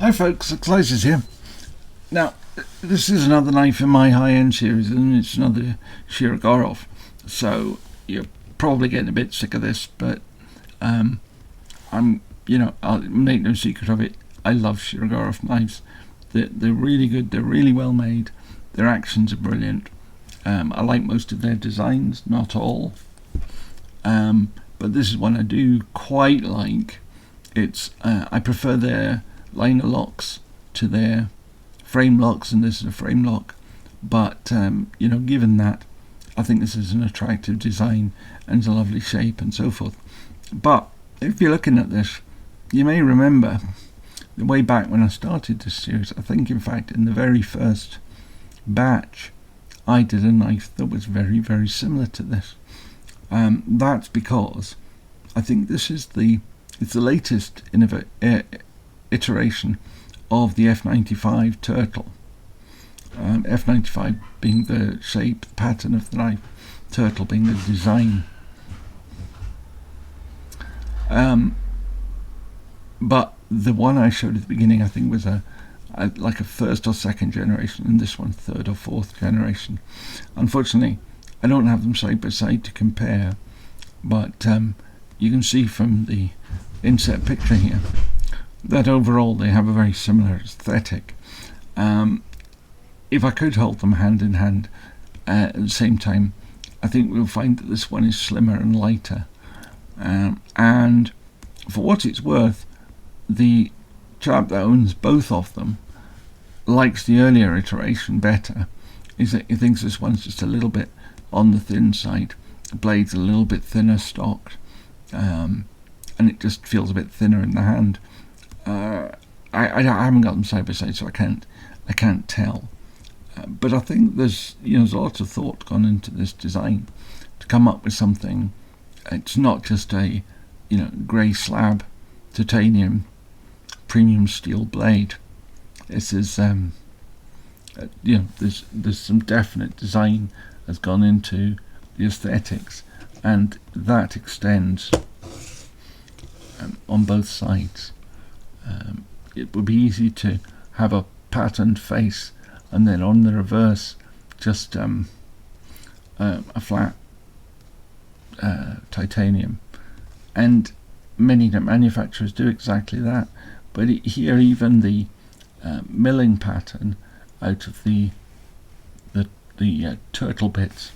Hi folks, Excited here. Now, this is another knife in my high-end series, and it's another Shirogorov. So you're probably getting a bit sick of this, but I'll make no secret of it. I love Shirogorov knives. They're really good. They're really well made. Their actions are brilliant. I like most of their designs, not all. But this is one I do quite like. I prefer their liner locks to their frame locks, and this is a frame lock. But given that, I think this is an attractive design and it's a lovely shape and so forth. But if you're looking at this, you may remember the way back when I started this series. I think, in fact, in the very first batch, I did a knife that was very, very similar to this. That's because I think this is the latest iteration of the F95 turtle. F95 being the shape, the pattern of the knife, turtle being the design. But the one I showed at the beginning, I think, was like a first or second generation, and this one third or fourth generation. Unfortunately, I don't have them side by side to compare, but you can see from the inset picture here that overall they have a very similar aesthetic. If I could hold them hand in hand at the same time, I think we'll find that this one is slimmer and lighter. And for what it's worth, the chap that owns both of them likes the earlier iteration better. He thinks this one's just a little bit on the thin side. The blade's a little bit thinner stocked, and it just feels a bit thinner in the hand. I haven't got them side by side, so I can't tell. But I think there's lots of thought gone into this design to come up with something. It's not just a grey slab titanium premium steel blade. This is there's some definite design has gone into the aesthetics, and that extends on both sides. It would be easy to have a patterned face and then on the reverse just a flat titanium, and many manufacturers do exactly that. But here, even the milling pattern out of the turtle bits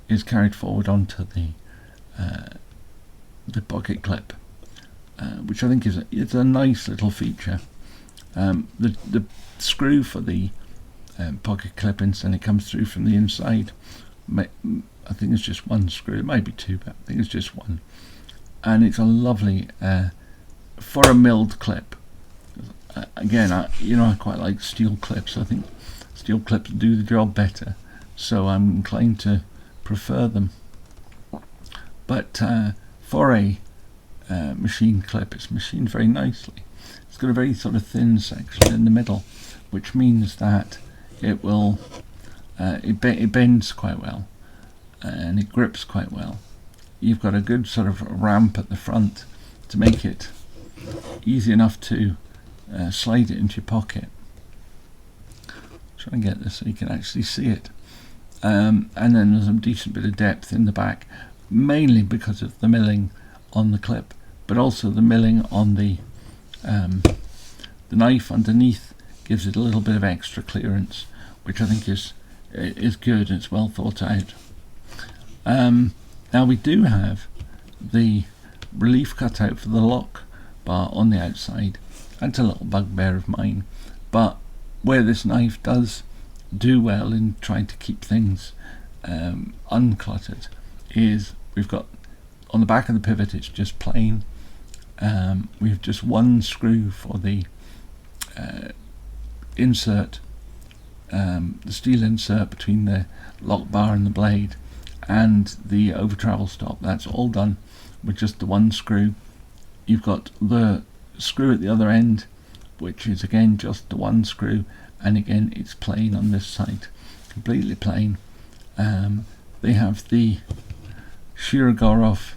is carried forward onto the pocket clip, which I think is a nice little feature. The screw for the pocket clip instantly comes through from the inside. I think it's just one screw. It might be two, but I think it's just one. And it's a lovely for a milled clip. Again, I quite like steel clips. I think steel clips do the job better, so I'm inclined to prefer them. But for a machine clip, it's machined very nicely. It's got a very sort of thin section in the middle, which means that it will it bends quite well, and it grips quite well. You've got a good sort of ramp at the front to make it easy enough to slide it into your pocket. Try and get this so you can actually see it. And then there's a decent bit of depth in the back, mainly because of the milling on the clip, but also the milling on the knife underneath gives it a little bit of extra clearance, which I think is good and it's well thought out. Now we do have the relief cutout for the lock bar on the outside. That's a little bugbear of mine, but where this knife does do well in trying to keep things uncluttered is we've got on the back of the pivot, it's just plain. We have just one screw for the insert, the steel insert between the lock bar and the blade, and the over travel stop. That's all done with just the one screw. You've got the screw at the other end, which is again just the one screw, and again it's plain on this side, completely plain. They have the Shirogorov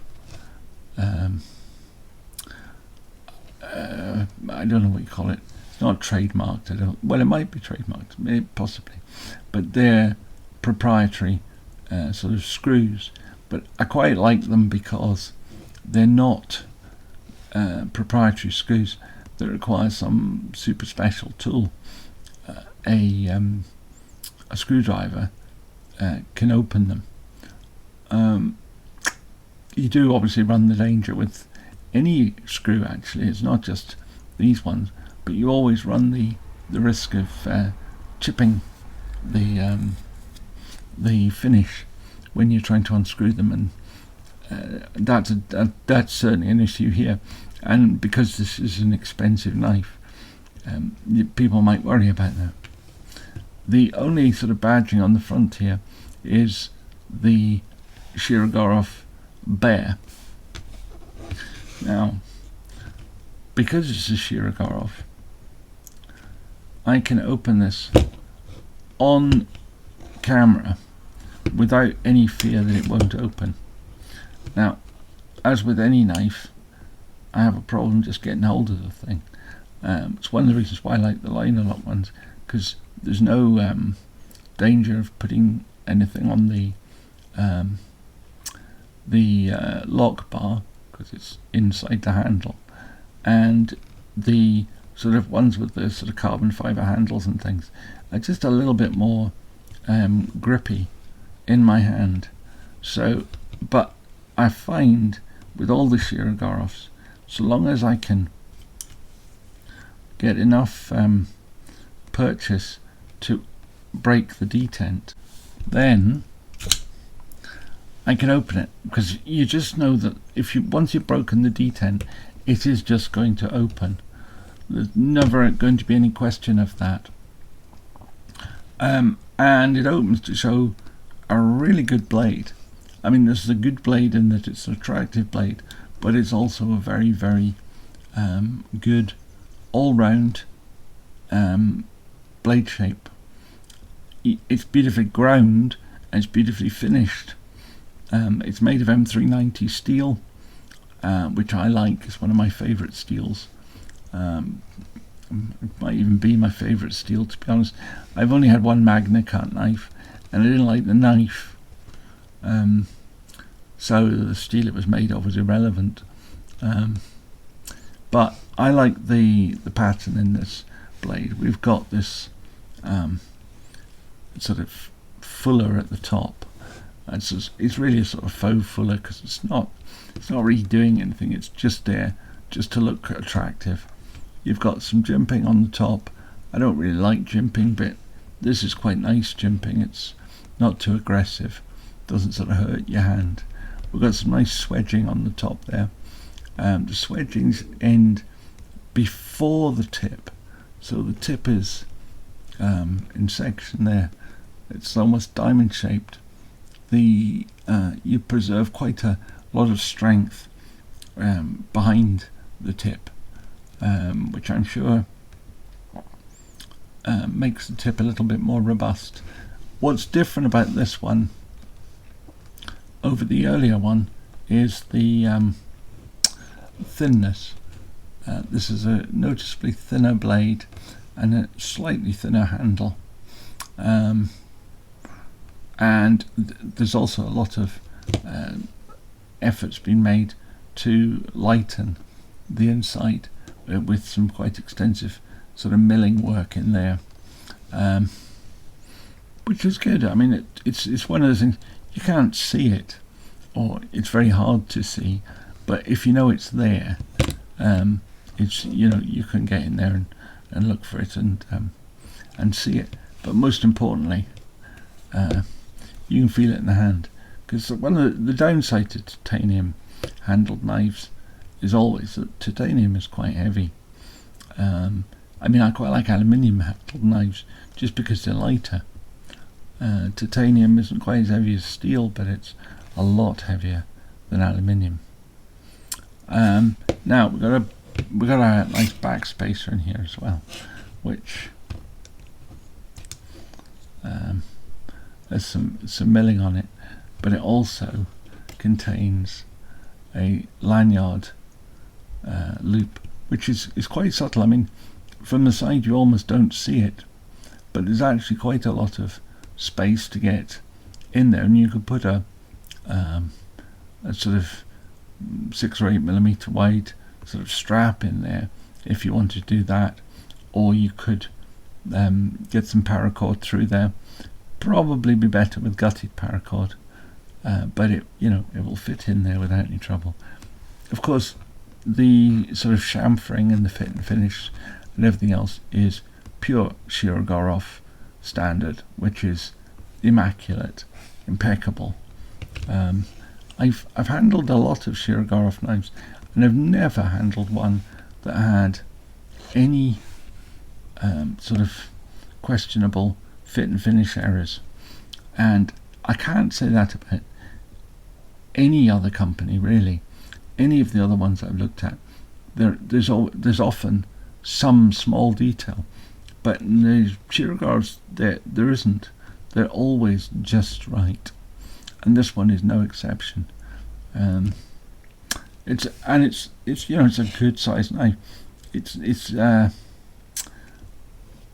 I don't know what you call it, not trademarked. Well, it might be trademarked, possibly, but they're proprietary sort of screws. But I quite like them because they're not proprietary screws that require some super special tool. A screwdriver can open them. You do obviously run the danger with any screw, actually. It's not just these ones, but you always run the risk of chipping the finish when you're trying to unscrew them, and that's certainly an issue here. And because this is an expensive knife, people might worry about that. The only sort of badging on the front here is the Shirogorov Bear. Now, because it's a Shirogorov, I can open this on camera without any fear that it won't open. Now, as with any knife, I have a problem just getting hold of the thing. It's one of the reasons why I like the liner lock ones, because there's no danger of putting anything on the lock bar, because it's inside the handle, and the sort of ones with the sort of carbon fiber handles and things are just a little bit more grippy in my hand. So, but I find with all the Shirogorovs, so long as I can get enough purchase to break the detent, then I can open it, because you just know that once you've broken the detent, it is just going to open. There's never going to be any question of that. And it opens to show a really good blade. I mean, this is a good blade in that it's an attractive blade, but it's also a very, very good all-round blade shape. It's beautifully ground and it's beautifully finished. It's made of M390 steel, which I like. It's one of my favourite steels. It might even be my favourite steel, to be honest. I've only had one Magna Cut knife, and I didn't like the knife, so the steel it was made of was irrelevant. But I like the pattern in this blade. We've got this sort of fuller at the top. It's really a sort of faux fuller, because it's not really doing anything. It's just there just to look attractive. You've got some jimping on the top. I don't really like jimping, but this is quite nice jimping. It's not too aggressive, doesn't sort of hurt your hand. We've got some nice swedging on the top there. The swedgings end before the tip, so the tip is in section there. It's almost diamond shaped. You preserve quite a lot of strength behind the tip, which I'm sure makes the tip a little bit more robust. What's different about this one over the earlier one is the thinness. This is a noticeably thinner blade and a slightly thinner handle, and there's also a lot of efforts been made to lighten the inside with some quite extensive sort of milling work in there, which is good. I mean, it's one of those things, you can't see it, or it's very hard to see, but if you know it's there, it's, you can get in there and look for it and see it. But most importantly, you can feel it in the hand, because one of the downside to titanium handled knives is always that titanium is quite heavy. I mean, I quite like aluminium handled knives just because they're lighter. Titanium isn't quite as heavy as steel, but it's a lot heavier than aluminium. Now we've got a nice back spacer in here as well, which there's some milling on it, but it also contains a lanyard loop, which is quite subtle. I mean, from the side you almost don't see it, but there's actually quite a lot of space to get in there, and you could put a sort of 6 or 8 millimeter wide sort of strap in there if you want to do that, or you could get some paracord through there. Probably be better with gutted paracord, but it will fit in there without any trouble. Of course, the sort of chamfering and the fit and finish and everything else is pure Shirogorov standard, which is immaculate, impeccable. I've handled a lot of Shirogorov knives, and I've never handled one that had any sort of questionable fit and finish errors, and I can't say that about any other company really. Any of the other ones I've looked at, there's often some small detail, but in the Shirogorovs there isn't. They're always just right, and this one is no exception. It's a good size knife.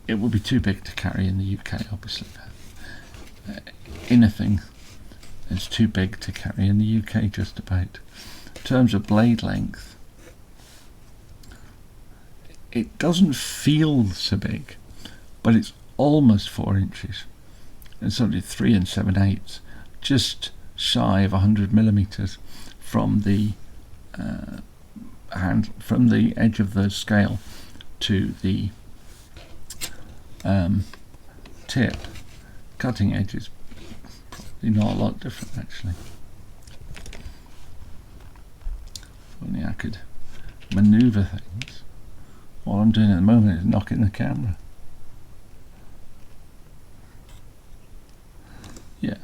It would be too big to carry in the UK, obviously. Anything is too big to carry in the UK, just about. In terms of blade length, it doesn't feel so big, but it's almost 4 inches. It's only 3 7/8, just shy of 100 millimeters from the from the edge of the scale to the tip. Cutting edge is probably not a lot different, actually. If only I could maneuver things. All I'm doing at the moment is knocking the camera. Yeah.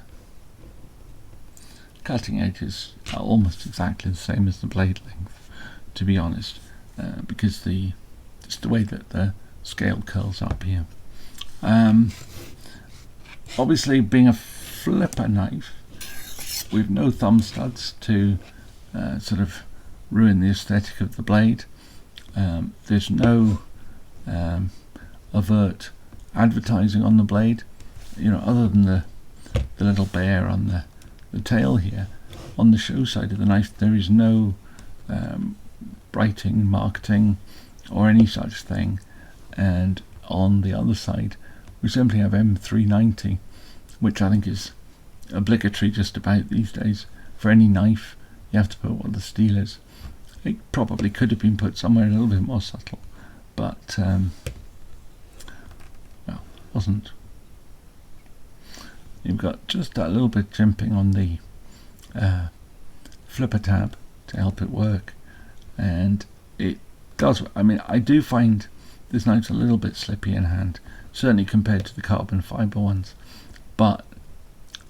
Cutting edges are almost exactly the same as the blade length, to be honest, because it's the way that the scale curls up here. Obviously, being a flipper knife with no thumb studs to sort of ruin the aesthetic of the blade, there's no overt advertising on the blade, other than the little bear on the tail here. On the show side of the knife, there is no brighting, marketing, or any such thing. And on the other side, we simply have M390, which I think is obligatory just about these days. For any knife, you have to put what the steel is. It probably could have been put somewhere a little bit more subtle, but wasn't. You've got just that little bit jimping on the flipper tab to help it work, and it does. I mean, I do find this knife's a little bit slippy in hand, certainly compared to the carbon fibre ones, but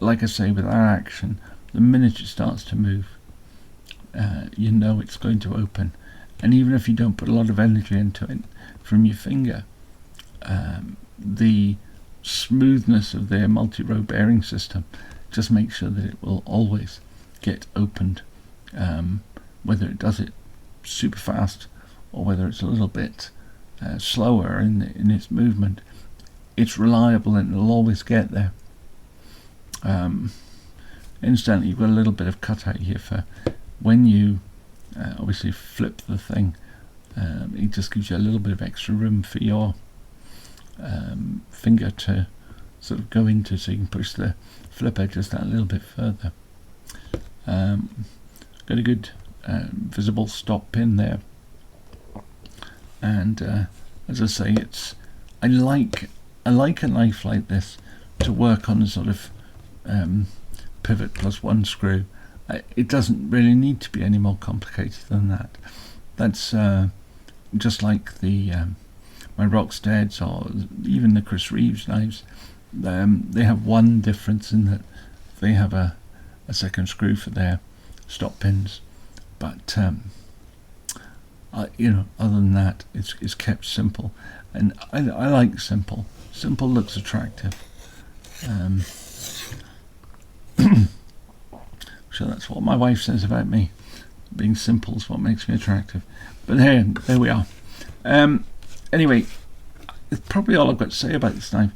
like I say, with that action, the minute it starts to move, it's going to open, and even if you don't put a lot of energy into it from your finger, the smoothness of their multi-row bearing system just makes sure that it will always get opened, whether it does it super fast or whether it's a little bit slower in its movement. It's reliable and it'll always get there. Incidentally, you've got a little bit of cutout here for when you obviously flip the thing. It just gives you a little bit of extra room for your finger to sort of go into, so you can push the flipper just that little bit further. Got a good visible stop pin there, and as I say, I like a knife like this to work on a sort of pivot plus one screw. It doesn't really need to be any more complicated than that. That's just like the my Rocksteads or even the Chris Reeves knives. They have one difference in that they have a second screw for their stop pins, but other than that, it's kept simple, and I like simple. Simple looks attractive. So that's what my wife says about me. Being simple is what makes me attractive. But there we are. Anyway, it's probably all I've got to say about this knife,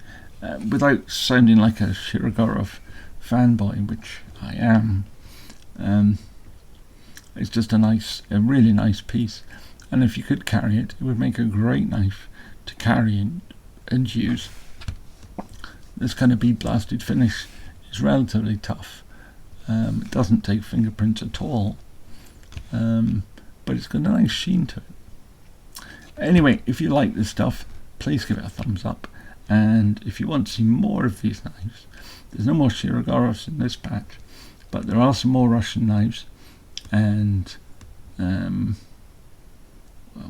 without sounding like a Shirogorov fanboy, which I am. It's just a really nice piece, and if you could carry it, it would make a great knife to carry and use. This kind of bead blasted finish is relatively tough. It doesn't take fingerprints at all, but it's got a nice sheen to it. Anyway, if you like this stuff, please give it a thumbs up, and if you want to see more of these knives, there's no more Shirogorovs in this batch, but there are some more Russian knives, and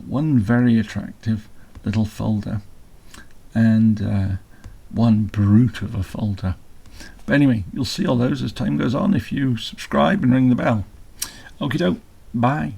one very attractive little folder, and one brute of a folder. But anyway, you'll see all those as time goes on if you subscribe and ring the bell. Okie doke, bye.